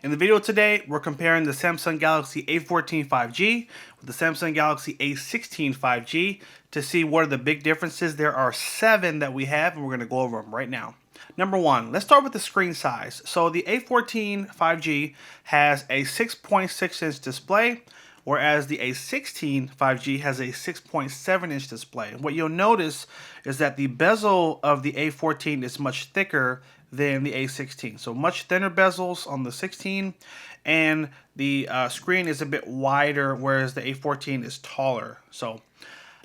In the video today, we're comparing the Samsung Galaxy A14 5G with the Samsung Galaxy A16 5G to see what are the big differences. There are 7 that we have, and we're going to go over them right now. Number 1, let's start with the screen size. So the A14 5G has a 6.6-inch display, whereas the A16 5G has a 6.7-inch display. What you'll notice is that the bezel of the A14 is much thicker than the A16. So much thinner bezels on the 16, and the screen is a bit wider, whereas the A14 is taller. So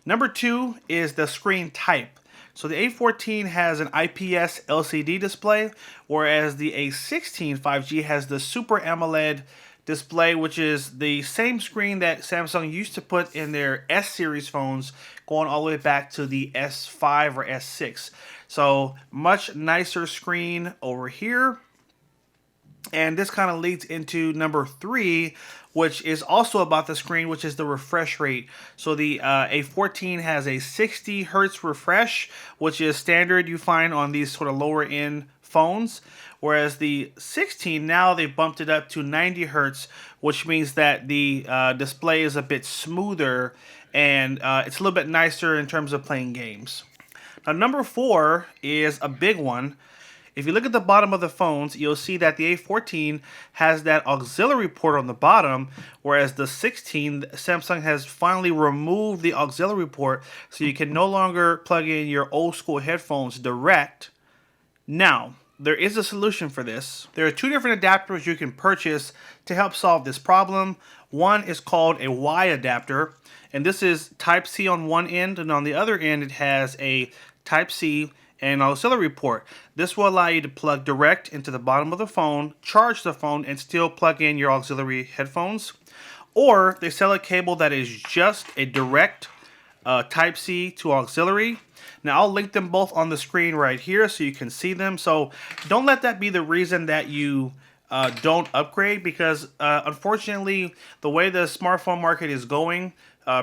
number 2 is the screen type. So the A14 has an IPS LCD display, whereas the A16 5G has the Super AMOLED display, which is the same screen that Samsung used to put in their S series phones, going all the way back to the S5 or S6. So much nicer screen over here. And this kind of leads into number 3, which is also about the screen, which is the refresh rate. So the A14 has a 60 hertz refresh, which is standard you find on these sort of lower end phones. Whereas the 16, now they've bumped it up to 90 hertz, which means that the display is a bit smoother and it's a little bit nicer in terms of playing games. Now, number 4 is a big one. If you look at the bottom of the phones, you'll see that the A14 has that auxiliary port on the bottom, whereas the 16, Samsung has finally removed the auxiliary port, so you can no longer plug in your old school headphones direct. Now, there is a solution for this. There are 2 different adapters you can purchase to help solve this problem. One is called a Y adapter, and this is Type-C on one end, and on the other end it has a Type-C and auxiliary port. This will allow you to plug direct into the bottom of the phone, charge the phone, and still plug in your auxiliary headphones. Or they sell a cable that is just a direct Type-C to auxiliary. Now, I'll link them both on the screen right here so you can see them. So don't let that be the reason that you don't upgrade, because unfortunately, the way the smartphone market is going,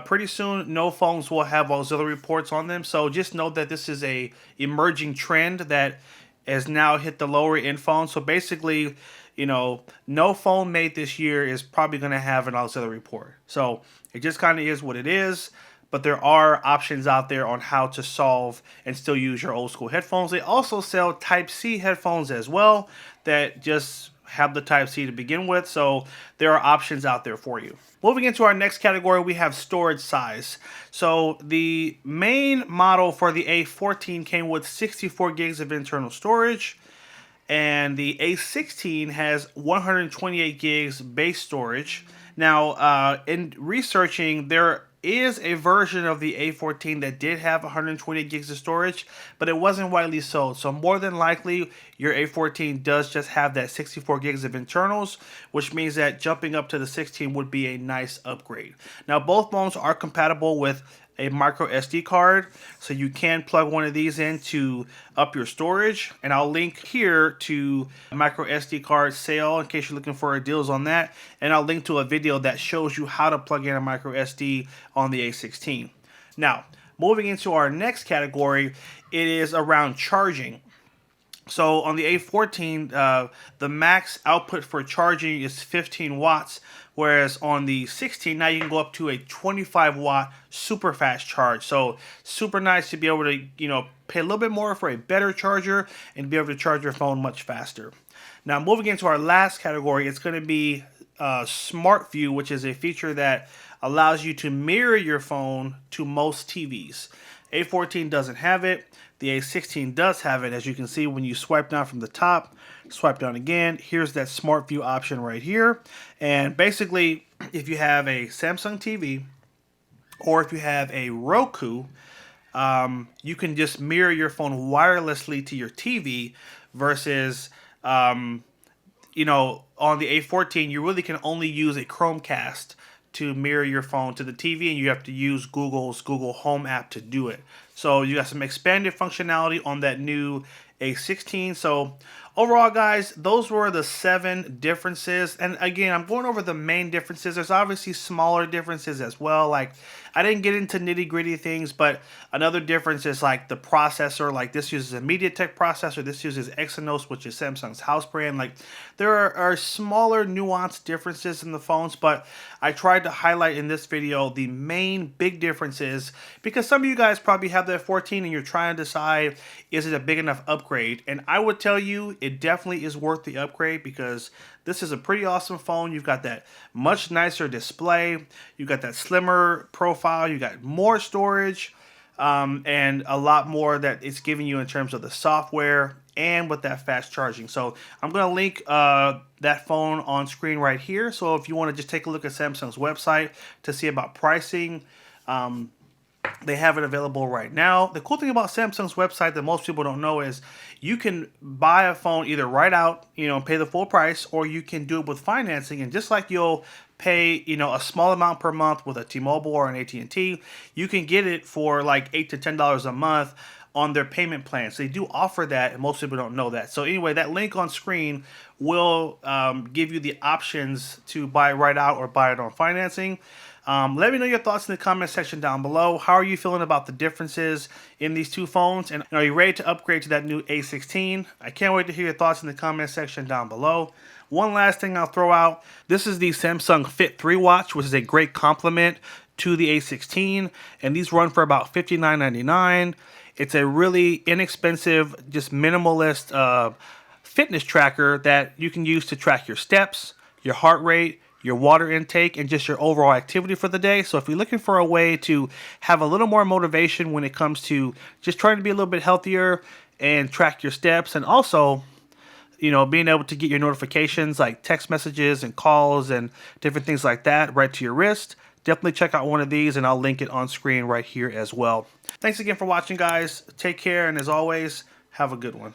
pretty soon no phones will have auxiliary ports on them. So just know that this is a emerging trend that has now hit the lower end phones. So basically, you know, no phone made this year is probably going to have an auxiliary port. So it just kind of is what it is. But there are options out there on how to solve and still use your old school headphones. They also sell Type-C headphones as well that just have the Type-C to begin with. So there are options out there for you. Moving into our next category, we have storage size. So the main model for the A14 came with 64 gigs of internal storage, and the A16 has 128 gigs base storage. Now, in researching, there is a version of the A14 that did have 128 gigs of storage, but it wasn't widely sold. So more than likely, your A14 does just have that 64 gigs of internals, which means that jumping up to the 16 would be a nice upgrade. Now, both phones are compatible with a micro SD card, so you can plug one of these in to up your storage, and I'll link here to a micro SD card sale in case you're looking for deals on that, and I'll link to a video that shows you how to plug in a micro SD on the A16. Now, moving into our next category, it is around charging. So on the A14, the max output for charging is 15 watts, whereas on the 16, now you can go up to a 25 watt super fast charge. So super nice to be able to, pay a little bit more for a better charger and be able to charge your phone much faster. Now, moving into our last category, it's going to be Smart View, which is a feature that allows you to mirror your phone to most TVs. A14 doesn't have it. The A16 does have it. As you can see, when you swipe down from the top, swipe down again, here's that Smart View option right here. And basically, if you have a Samsung TV or if you have a Roku, you can just mirror your phone wirelessly to your TV versus, on the A14, you really can only use a Chromecast to mirror your phone to the TV, and you have to use Google's Google Home app to do it. So you got some expanded functionality on that new A16. So Overall, guys, those were the 7 differences. And again, I'm going over the main differences. There's obviously smaller differences as well. Like, I didn't get into nitty gritty things, but another difference is like the processor. Like, this uses a MediaTek processor. This uses Exynos, which is Samsung's house brand. Like, there are smaller nuanced differences in the phones, but I tried to highlight in this video the main big differences because some of you guys probably have the A14 and you're trying to decide, is it a big enough upgrade? And I would tell you it definitely is worth the upgrade because this is a pretty awesome phone. You've got that much nicer display. You've got that slimmer profile. You got more storage and a lot more that it's giving you in terms of the software and with that fast charging. So I'm going to link that phone on screen right here. So if you want to just take a look at Samsung's website to see about pricing, they have it available right now. The cool thing about Samsung's website that most people don't know is you can buy a phone either right out, pay the full price, or you can do it with financing. And just like you'll pay, a small amount per month with a T-Mobile or an AT&T, you can get it for like $8 to $10 a month on their payment plans. They do offer that, and most people don't know that. So anyway, that link on screen will give you the options to buy it right out or buy it on financing. Let me know your thoughts in the comment section down below. How are you feeling about the differences in these two phones? And are you ready to upgrade to that new A16? I can't wait to hear your thoughts in the comment section down below. One last thing I'll throw out. This is the Samsung Fit 3 watch, which is a great complement to the A16. And these run for about $59.99. It's a really inexpensive, just minimalist fitness tracker that you can use to track your steps, your heart rate, your water intake, and just your overall activity for the day. So if you're looking for a way to have a little more motivation when it comes to just trying to be a little bit healthier and track your steps, and also, being able to get your notifications like text messages and calls and different things like that right to your wrist, definitely check out one of these, and I'll link it on screen right here as well. Thanks again for watching, guys. Take care, and as always, have a good one.